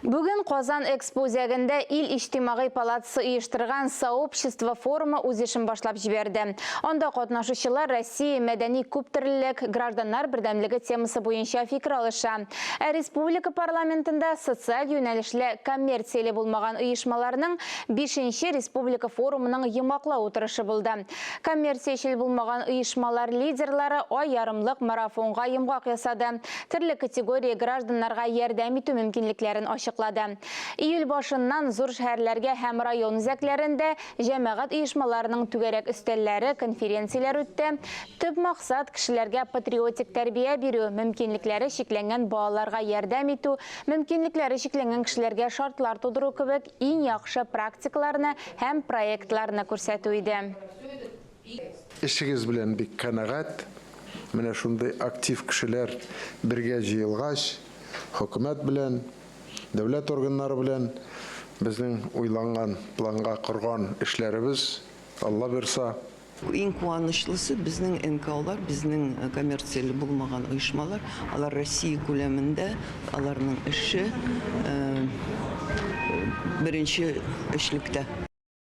Бүгін Қозан экспозиягында ил иштимагый палатасы ыйыштырган сообщество форумы үзешин башлап жиберди. Онда катнашучылар Россия мәдәни күптөрлелек гражданнар бердәмлеге темасы буенча фикер алыша. Республика парламентында социаль юнәлешле коммерцияле булмаган ыйышмаларның 5-нче республика форумының йомаклау утырышы булды. Коммерциячел булмаган ыйышмалар лидерлары ай ярымлык марафонга йомгак ясады. Төрле категория гражданнарга ярдәм итү мөмкинлекләрен ачыклады. Июль башыннан зур шәһәрләргә һәм район үзәкләрендә җәмәгать оешмаларының түгәрәк өстәлләре, конференцияләр үтте. Төп максат кешеләргә патриотик тәрбия бирү, мөмкинлекләре чикләнгән балаларга ярдәм итү, мөмкинлекләре чикләнгән кешеләргә шартлар тудыру кебек иң яхшы практикаларны һәм проектларны күрсәтү иде. Эшегез белән бик канәгать. Менә шундый актив кешеләр бергә җыелгач, хөкүмәт белән, дәүләт органнары белән безнең уйланган планга корган эшләребез, Алла бирса, Иң куанычлысы безнең НКОлар, безнең коммерцияле булмаган оешмалар, алар Россия күләмендә, аларның эше беренче эшлектә.